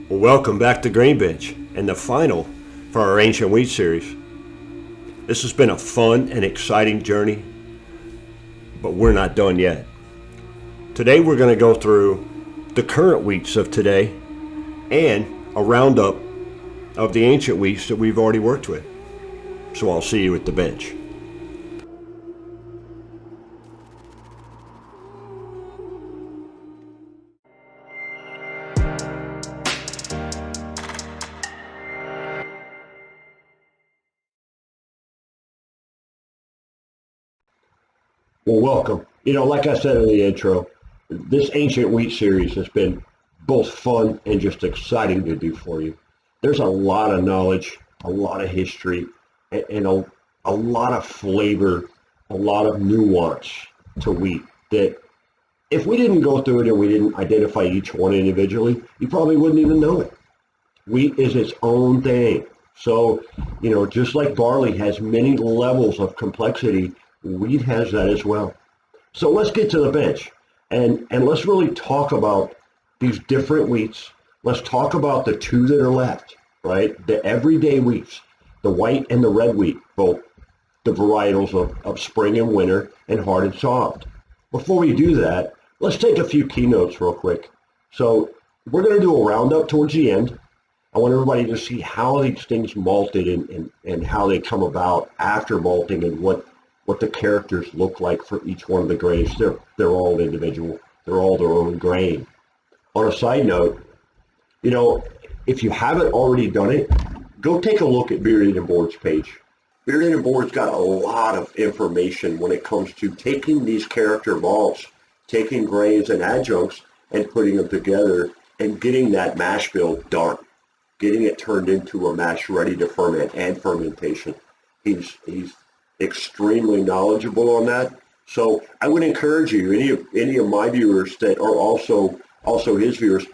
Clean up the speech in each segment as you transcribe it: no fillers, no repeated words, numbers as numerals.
Well, welcome back to Grain Bench and the final for our Ancient Wheat series. This has been a fun and exciting journey, but we're not done yet. Today we're going to go through the current wheats of today and a roundup of the ancient wheats that we've already worked with. So I'll see you at the bench. Well, welcome. Like I said in the intro, this Ancient Wheat series has been both fun and just exciting to do for you. There's a lot of knowledge, a lot of history, and a lot of flavor, a lot of nuance to wheat that if we didn't go through it and we didn't identify each one individually, you probably wouldn't even know it. Wheat is its own thing. So, just like barley has many levels of complexity, wheat has that as well. So let's get to the bench and let's really talk about these different wheats. Let's talk about the two that are left, right? The everyday wheats, the white and the red wheat, both the varietals of spring and winter and hard and soft. Before we do that, let's take a few keynotes real quick. So we're going to do a roundup towards the end. I want everybody to see how these things malted and how they come about after malting and what the characters look like for each one of the grains. They're all individual. They're all their own grain. On a side note, if you haven't already done it, go take a look at Bearded and Board's page. Bearded and Board's got a lot of information when it comes to taking these character malts, taking grains and adjuncts and putting them together and getting that mash bill done, getting it turned into a mash ready to ferment and fermentation. He's extremely knowledgeable on that. So I would encourage you, any of my viewers that are also his viewers,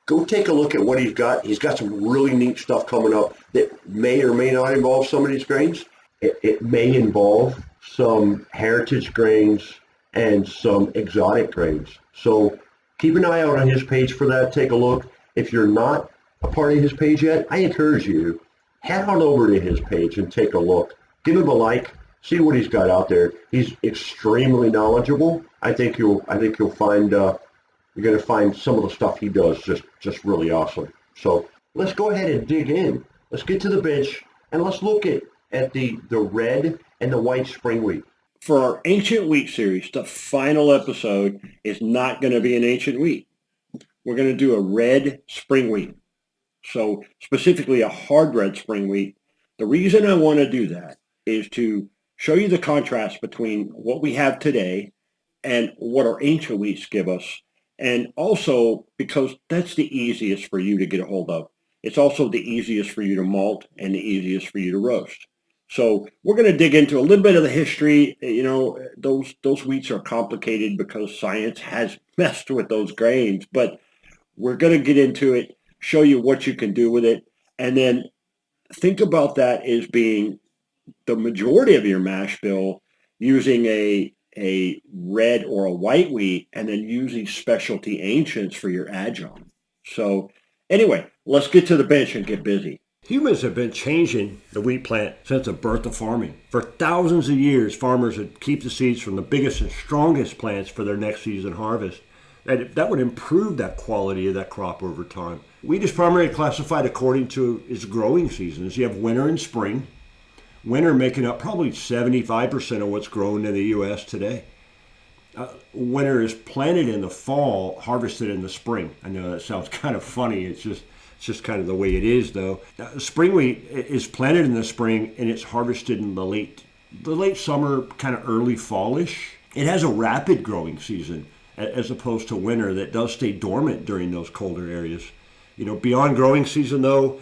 go take a look at what he's got. He's got some really neat stuff coming up that may or may not involve some of these grains. It may involve some heritage grains and some exotic grains. So keep an eye out on his page for that. Take a look. If you're not a part of his page yet, I encourage you, head on over to his page and take a look. Give him a like, see what he's got out there. He's extremely knowledgeable. I think you'll find you're going to find some of the stuff he does just really awesome. So let's go ahead and dig in. Let's get to the bench and let's look at the red and the white spring wheat. For our Ancient Wheat series, the final episode is not going to be an ancient wheat. We're going to do a red spring wheat. So specifically a hard red spring wheat. The reason I want to do that is to show you the contrast between what we have today and what our ancient wheats give us. And also because that's the easiest for you to get a hold of. It's also the easiest for you to malt and the easiest for you to roast. So we're going to dig into a little bit of the history. Those wheats are complicated because science has messed with those grains, but we're going to get into it, show you what you can do with it, and then think about that as being the majority of your mash bill using a red or a white wheat, and then using specialty ancients for your adjunct. So anyway, let's get to the bench and get busy. Humans have been changing the wheat plant since the birth of farming. For thousands of years, farmers would keep the seeds from the biggest and strongest plants for their next season harvest. That would improve that quality of that crop over time. Wheat is primarily classified according to its growing seasons. You have winter and spring. Winter making up probably 75% of what's grown in the U.S. today. Winter is planted in the fall, harvested in the spring. I know that sounds kind of funny. It's just kind of the way it is, though. Spring wheat is planted in the spring and it's harvested in the late summer, kind of early fallish. It has a rapid growing season as opposed to winter that does stay dormant during those colder areas. Beyond growing season, though,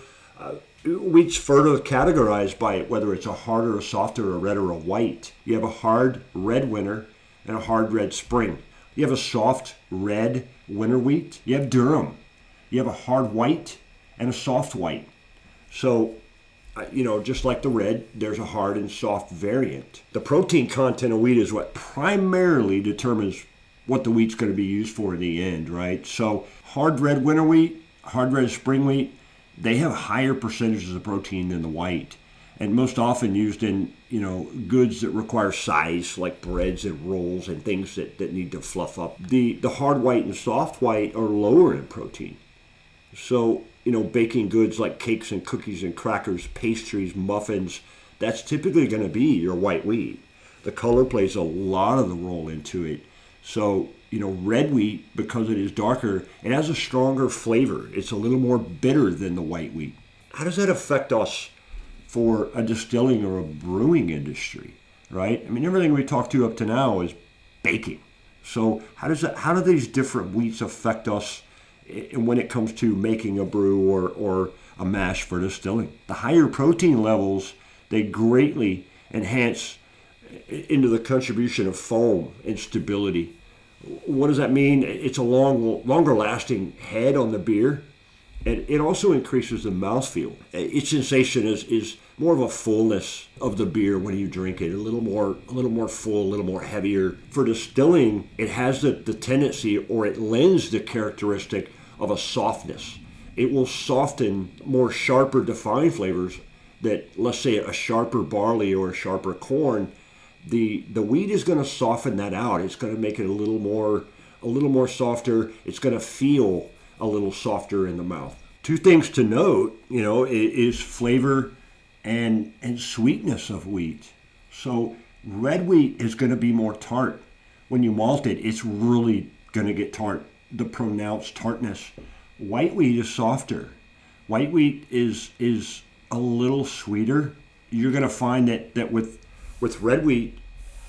wheat's further categorized by whether it's a harder, a softer, a red, or a white. You have a hard red winter and a hard red spring. You have a soft red winter wheat. You have durum. You have a hard white and a soft white. So, just like the red, there's a hard and soft variant. The protein content of wheat is what primarily determines what the wheat's going to be used for in the end, right? So hard red winter wheat, hard red spring wheat, they have higher percentages of protein than the white, and most often used in goods that require size, like breads and rolls and things that need to fluff up. The hard white and soft white are lower in protein. So, baking goods like cakes and cookies and crackers, pastries, muffins, that's typically going to be your white wheat. The color plays a lot of the role into it. So, red wheat, because it is darker, it has a stronger flavor. It's a little more bitter than the white wheat. How does that affect us for a distilling or a brewing industry, right? I mean, everything we talked to up to now is baking. So how do these different wheats affect us when it comes to making a brew or a mash for distilling? The higher protein levels, they greatly enhance into the contribution of foam and stability. What does that mean? It's a longer lasting head on the beer. And it also increases the mouthfeel. Its sensation is more of a fullness of the beer when you drink it, a little more full, a little more heavier. For distilling, it has the tendency, or it lends the characteristic of a softness. It will soften more sharper defined flavors that, let's say, a sharper barley or a sharper corn. The wheat is going to soften that out. It's going to make it a little more softer. It's going to feel a little softer in the mouth. Two things to note, is flavor and sweetness of wheat. So red wheat is going to be more tart. When you malt it, it's really going to get tart, the pronounced tartness. White wheat is softer. White wheat is a little sweeter. You're going to find that with red wheat,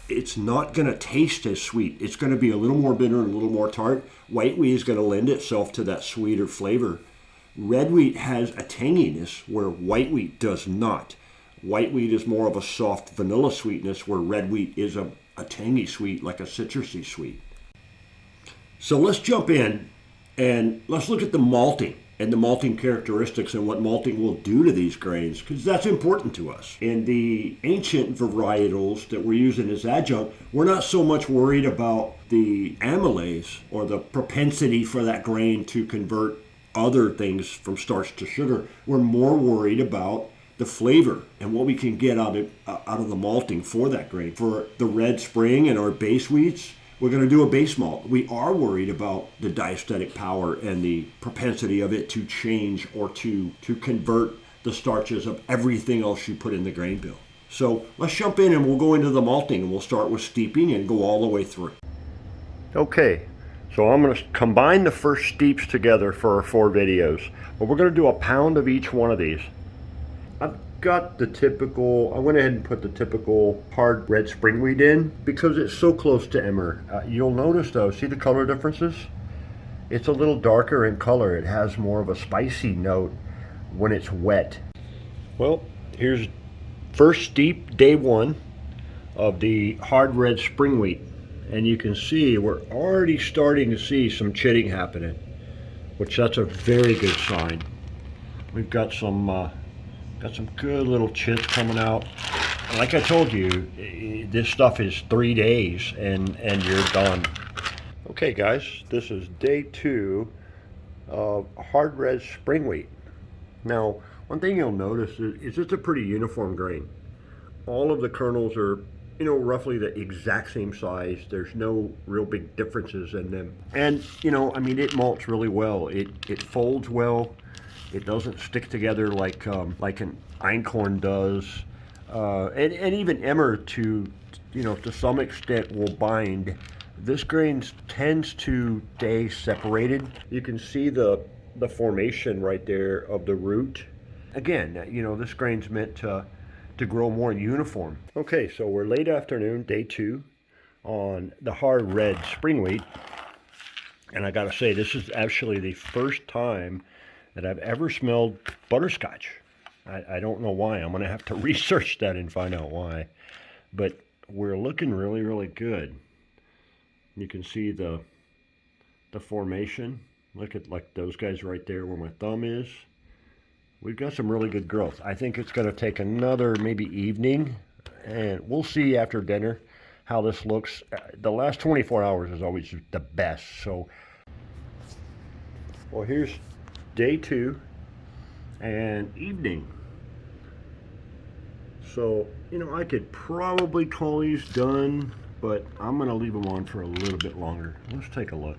it's not going to taste as sweet. It's going to be a little more bitter and a little more tart. White wheat is going to lend itself to that sweeter flavor. Red wheat has a tanginess where white wheat does not. White wheat is more of a soft vanilla sweetness, where red wheat is a tangy sweet, like a citrusy sweet. So let's jump in and let's look at the malting and the malting characteristics and what malting will do to these grains, because that's important to us. In the ancient varietals that we're using as adjunct, we're not so much worried about the amylase or the propensity for that grain to convert other things from starch to sugar. We're more worried about the flavor and what we can get out of the malting for that grain. For the red spring and our base wheats, we're going to do a base malt. We are worried about the diastatic power and the propensity of it to change or to convert the starches of everything else you put in the grain bill. So let's jump in and we'll go into the malting, and we'll start with steeping and go all the way through. Okay, so I'm going to combine the first steeps together for our 4 videos. But we're going to do a pound of each one of these. I've got the typical, I went ahead and put the typical hard red spring wheat in because it's so close to emmer. You'll notice though, see the color differences? It's a little darker in color. It has more of a spicy note when it's wet. Well, here's first steep, day 1 of the hard red spring wheat. And you can see we're already starting to see some chitting happening, which that's a very good sign. We've got some good little chits coming out. Like I told you, this stuff is 3 days and you're done. Okay guys, this is day 2 of hard red spring wheat. Now, one thing you'll notice is it's a pretty uniform grain. All of the kernels are, roughly the exact same size. There's no real big differences in them. And, it malts really well. It folds well. It doesn't stick together like an einkorn does, and even emmer to some extent will bind. This grain tends to stay separated. You can see the formation right there of the root. Again, this grain's meant to grow more uniform. Okay, so we're late afternoon, day 2, on the hard red spring wheat, and I gotta say, this is actually the first time that I've ever smelled butterscotch. I don't know why. I'm going to have to research that and find out why. But we're looking really, really good. You can see the formation. Look at like those guys right there where my thumb is. We've got some really good growth. I think it's going to take another maybe evening, and we'll see after dinner how this looks. The last 24 hours is always the best. So, well, here's day 2 and evening. So, you know, I could probably call these done, but I'm going to leave them on for a little bit longer. Let's take a look.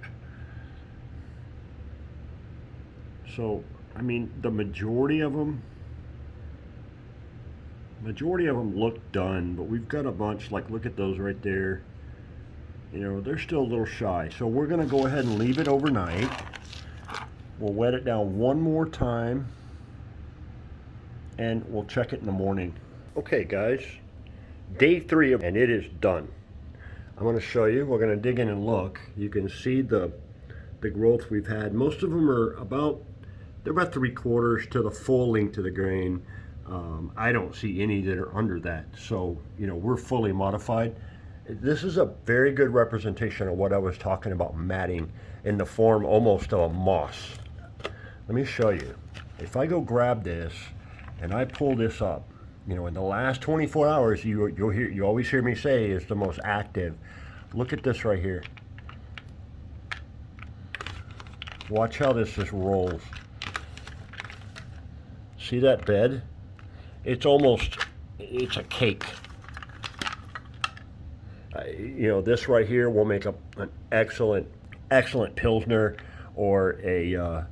So, I mean, the majority of them look done, but we've got a bunch, like look at those right there. You know, they're still a little shy. So we're going to go ahead and leave it overnight. We'll wet it down one more time and we'll check it in the morning. Okay guys, day 3 and it is done. I'm going to show you, we're going to dig in and look. You can see the growth we've had. Most of them are about 3/4 to the full length of the grain. I don't see any that are under that. So, you know, we're fully modified. This is a very good representation of what I was talking about matting in the form almost of a moss. Let me show you. If I go grab this and I pull this up, you know, in the last 24 hours, you always hear me say is the most active. Look at this right here. Watch how this just rolls. See that bed? It's a cake. You know, this right here will make an excellent Pilsner or a,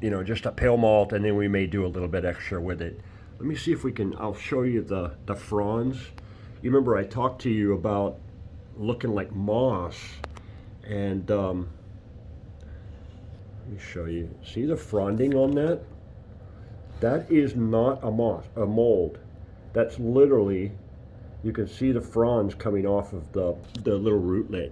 you know, just a pale malt, and then we may do a little bit extra with it. Let me see if we can, I'll show you the fronds. You remember I talked to you about looking like moss, and let me show you. See the fronding on that? That is not a moss, a mold. That's literally, you can see the fronds coming off of the little rootlet.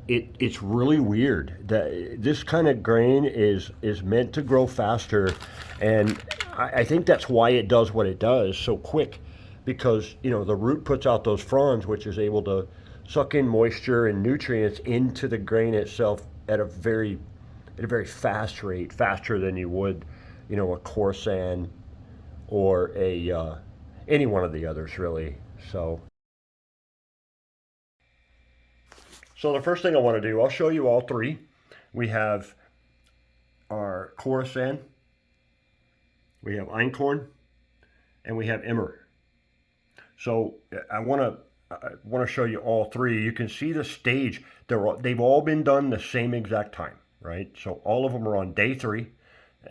It's really weird. This kind of grain is meant to grow faster, and I think that's why it does what it does so quick, because, you know, the root puts out those fronds, which is able to suck in moisture and nutrients into the grain itself at a very fast rate, faster than you would, you know, a Corsan or a any one of the others really. So the first thing I want to do, I'll show you all 3. We have our Corsan, we have Einkorn, and we have Emmer. So I want to show you all 3. You can see the stage. They've all been done the same exact time, right? So all of them are on day 3,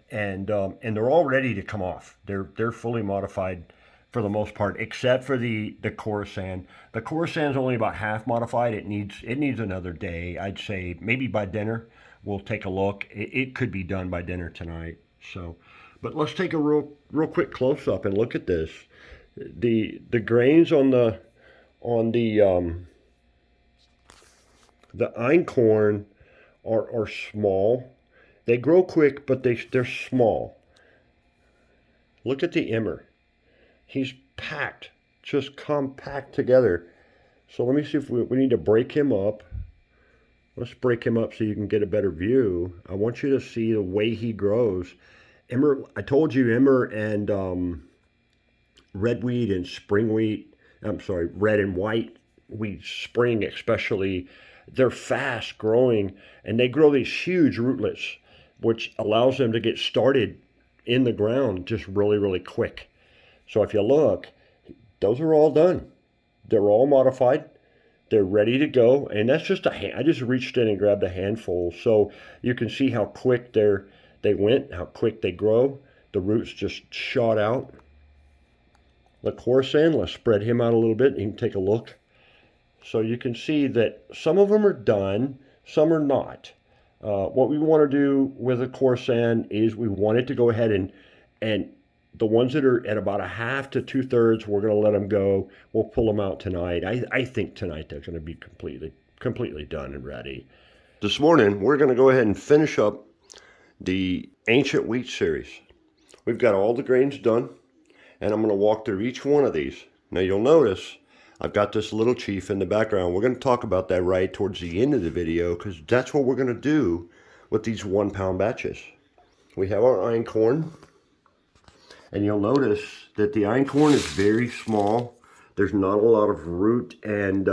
and they're all ready to come off. They're fully modified for the most part, except for the Corsan. The Corsan's only about half modified. It needs another day. I'd say maybe by dinner we'll take a look. It could be done by dinner tonight. So, but let's take a real quick close up and look at this. The grains on the einkorn are small. They grow quick, but they're small. Look at the Emmer. He's packed, just compact together. So let me see if we need to break him up. Let's break him up so you can get a better view. I want you to see the way he grows. Emmer, I told you Emmer and red wheat and spring wheat, I'm sorry, red and white wheat, spring especially, they're fast growing and they grow these huge rootlets, which allows them to get started in the ground just really quick. So if you look, those are all done. They're all modified. They're ready to go. And that's just I just reached in and grabbed a handful. So you can see how quick they went, how quick they grow. The roots just shot out. The Corsan, let's spread him out a little bit. You can take a look. So you can see that some of them are done, some are not. What we want to do with a Corsan is we want it to go ahead and the ones that are at about 1/2 to 2/3, we're going to let them go. We'll pull them out tonight. I think tonight they're going to be completely done and ready. This morning, we're going to go ahead and finish up the Ancient Wheat series. We've got all the grains done, and I'm going to walk through each one of these. Now you'll notice I've got this little chief in the background. We're going to talk about that right towards the end of the video, because that's what we're going to do with these 1-pound batches. We have our einkorn. And you'll notice that the einkorn is very small. There's not a lot of root and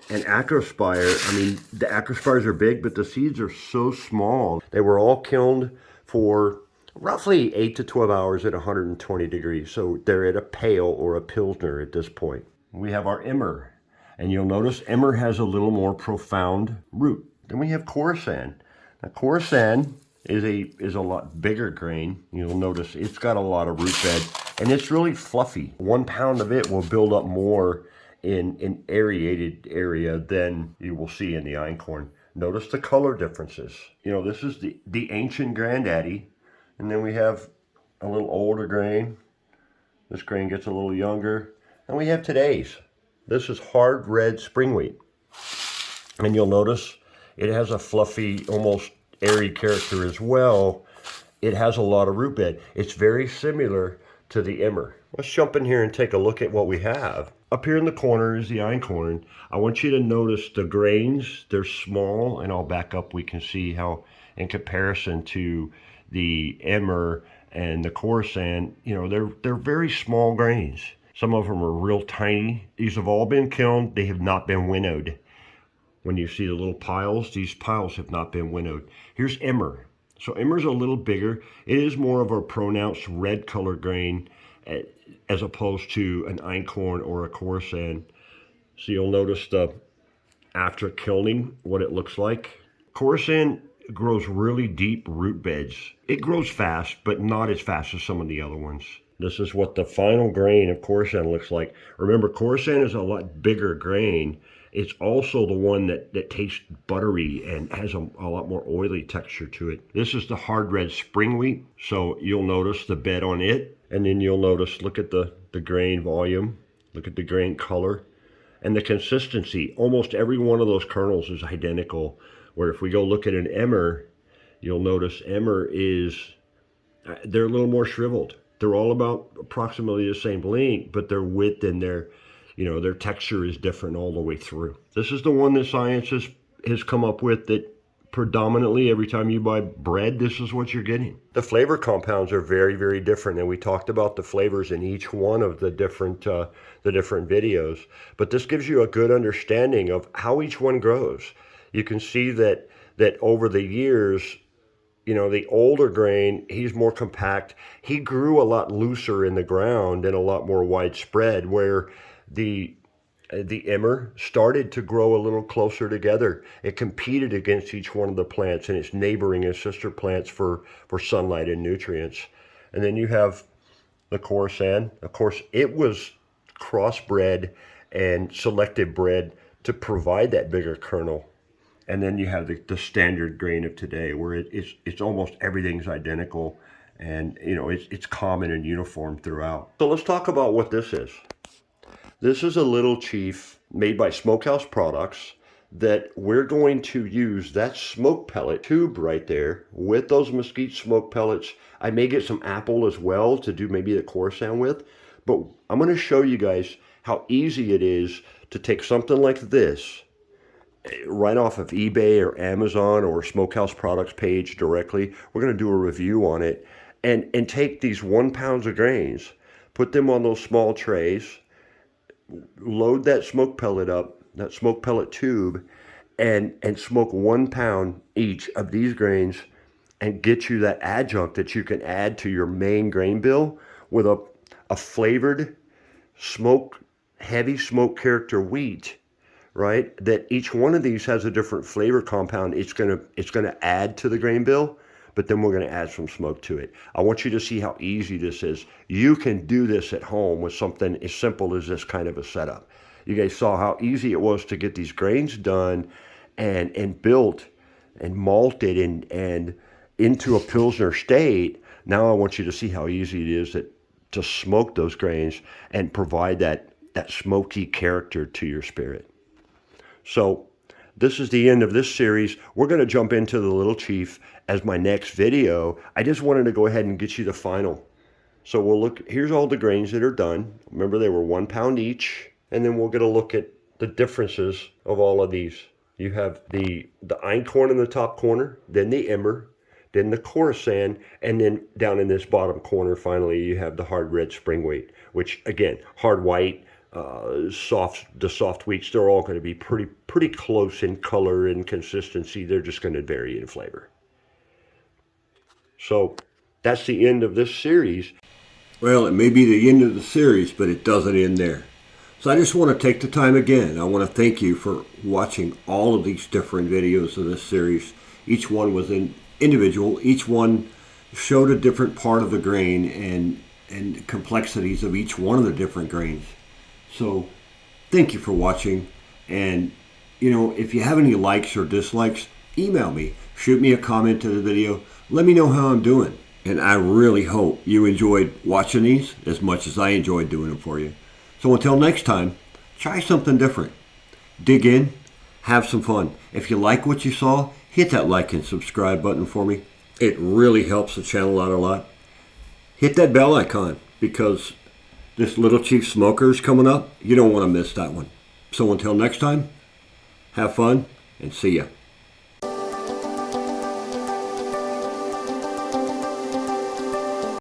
acrospire. I mean, the acrospires are big, but the seeds are so small. They were all kilned for roughly 8 to 12 hours at 120 degrees. So they're at a pale or a pilsner at this point. We have our emmer, and you'll notice emmer has a little more profound root. Then we have Khorasan. Now Khorasan is a lot bigger grain. You'll notice it's got a lot of root bed, and it's really fluffy. 1 pound of it will build up more in an aerated area than you will see in the einkorn. Notice the color differences. You know, this is the ancient granddaddy, and then we have a little older grain. This grain gets a little younger, and we have today's. This is hard red spring wheat, and you'll notice it has a fluffy, almost airy character as well. It has a lot of root bed. It's very similar to the emmer. Let's jump in here and take a look at what we have. Up here in the corner is the einkorn. I want you to notice the grains. They're small, and I'll back up. We can see how, in comparison to the emmer and the Khorasan, you know, they're very small grains. Some of them are real tiny. These have all been kilned. They have not been winnowed. When you see the little piles, these piles have not been winnowed. Here's emmer. So emmer's a little bigger. It is more of a pronounced red color grain as opposed to an einkorn or a Khorasan. So you'll notice the after kilning what it looks like. Khorasan grows really deep root beds. It grows fast, but not as fast as some of the other ones. This is what the final grain of Khorasan looks like. Remember, Khorasan is a lot bigger grain. It's also the one that tastes buttery and has a lot more oily texture to it. This is the hard red spring wheat. So you'll notice the bed on it. And then you'll notice, look at the grain volume. Look at the grain color. And the consistency. Almost every one of those kernels is identical. Where if we go look at an emmer, you'll notice emmer they're a little more shriveled. They're all about approximately the same length, but their width and their texture is different all the way through. This is the one that science has come up with that predominantly every time you buy bread, this is what you're getting. The flavor compounds are very, very different, and we talked about the flavors in each one of the different videos. But this gives you a good understanding of how each one grows. You can see that over the years, you know, the older grain, he's more compact. He grew a lot looser in the ground and a lot more widespread, where the emmer started to grow a little closer together. It competed against each one of the plants and its neighboring and sister plants for sunlight and nutrients. And then you have the Khorasan. Of course, it was crossbred and selected bred to provide that bigger kernel. And then you have the standard grain of today, where it's almost everything's identical, and you know it's common and uniform throughout. So let's talk about what this is. This is a Little Chief made by Smokehouse products that we're going to use that smoke pellet tube right there with those mesquite smoke pellets. I may get some apple as well to do maybe the Khorasan with, but I'm going to show you guys how easy it is to take something like this right off of eBay or Amazon or Smokehouse products page directly. We're going to do a review on it and take these 1 pound of grains, put them on those small trays, load that smoke pellet up, that smoke pellet tube, and smoke 1 pound each of these grains and get you that adjunct that you can add to your main grain bill with a flavored heavy smoke character wheat, right? That each one of these has a different flavor compound. It's gonna add to the grain bill, but then we're gonna add some smoke to it. I want you to see how easy this is. You can do this at home with something as simple as this kind of a setup. You guys saw how easy it was to get these grains done and built and malted and into a Pilsner state. Now I want you to see how easy it is to smoke those grains and provide that smoky character to your spirit. So this is the end of this series. We're going to jump into the Little Chief as my next video. I just wanted to go ahead and get you the final. So we'll look, here's all the grains that are done. Remember, they were 1 pound each. And then we'll get a look at the differences of all of these. You have the einkorn in the top corner, then the emmer, then the Khorasan, and then down in this bottom corner, finally, you have the hard red spring wheat, which again, hard white, the soft wheats, they're all going to be pretty close in color and consistency. They're just going to vary in flavor. So that's the end of this series. Well, it may be the end of the series, but it doesn't end there. So I just want to take the time again. I want to thank you for watching all of these different videos of this series. Each one was individual. Each one showed a different part of the grain and complexities of each one of the different grains. So thank you for watching. And, if you have any likes or dislikes, email me. Shoot me a comment to the video. Let me know how I'm doing. And I really hope you enjoyed watching these as much as I enjoyed doing them for you. So until next time, try something different. Dig in, have some fun. If you like what you saw, hit that like and subscribe button for me. It really helps the channel out a lot. Hit that bell icon because this Little Chief Smoker is coming up. You don't want to miss that one. So until next time, have fun and see ya.